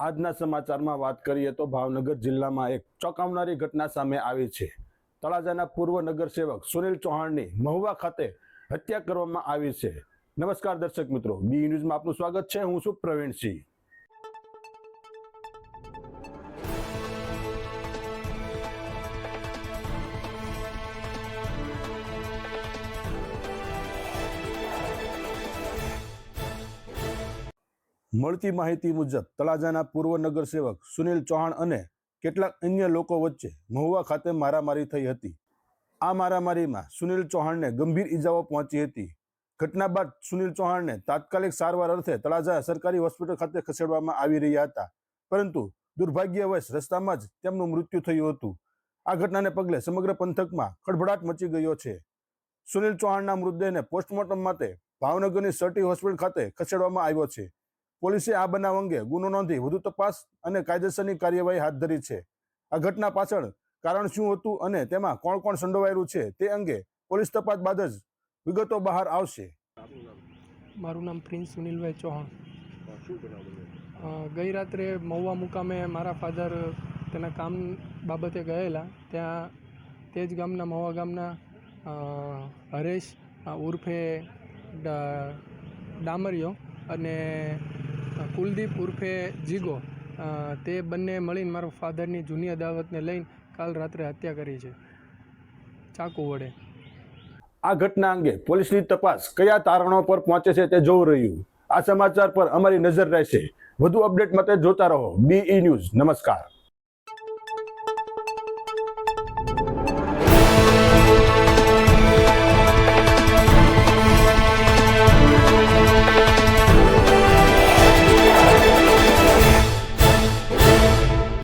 આજના સમાચારમાં વાત કરીએ તો ભાવનગર જિલ્લામાં એક ચોંકાવનારી ઘટના સામે આવી છે। તળાજાના પૂર્વ નગરસેવક સુનિલ ચૌહાણની મહુવા ખાતે હત્યા કરવામાં આવી છે। નમસ્કાર દર્શક મિત્રો, બી ન્યૂઝમાં આપનું સ્વાગત છે। હું છું પ્રવીણસિંહ। મળતી માહિતી મુજબ તળાજાના પૂર્વ નગરસેવક સુનિલ ચૌહાણ અને કેટલાક અન્ય લોકો વચ્ચે મહુવા ખાતે મારામારી થઈ હતી। આ મારામારીમાં સુનિલ ચૌહાણને ગંભીર ઈજાઓ પહોંચી હતી। ઘટના બાદ સુનિલ ચૌહાણને તાત્કાલિક સારવાર અર્થે તળાજા સરકારી હોસ્પિટલ ખાતે ખસેડવામાં આવી રહ્યા હતા, પરંતુ દુર્ભાગ્યવશ રસ્તામાં જ તેમનું મૃત્યુ થયું હતું। આ ઘટનાને પગલે સમગ્ર પંથકમાં ખળભળાટ મચી ગયો છે। સુનિલ ચૌહાણના મૃતદેહને પોસ્ટમોર્ટમ માટે ભાવનગરની સટી હોસ્પિટલ ખાતે ખસેડવામાં આવ્યો છે। પોલીસે આ બનાવ અંગે ગુનો નોંધી વધુ તપાસ અને કાયદેસરની કાર્યવાહી હાથ ધરી છે। આ ઘટના પાછળ કારણ શું હતું અને તેમાં કોણ કોણ સંડોવાયેલું છે તે અંગે પોલીસ તપાસ બાદ જ વિગતો બહાર આવશે। મારું નામ પ્રિન્સ સુનિલભાઈ ચૌહાણ। ગઈ રાત્રે મહુવા મુકામે મારા ફાધર તેના કામ બાબતે ગયેલા। ત્યાં તે જ ગામના મહુવા ગામના હરેશ ઉર્ફે ડામરિયો અને કુલદીપ ઉર્ફે જીગો, તે બંને મળીને મારા ફાધરની જૂની અદાવતને લઈને કાલ રાત્રે હત્યા કરી છે ચાકુ વડે। આ ઘટના અંગે પોલીસની તપાસ કયા તારણો પર પહોંચે છે તે જોવું રહ્યું। આ સમાચાર પર અમારી નજર રહેશે। વધુ અપડેટ માટે જોતા રહો બી ન્યૂઝ। નમસ્કાર।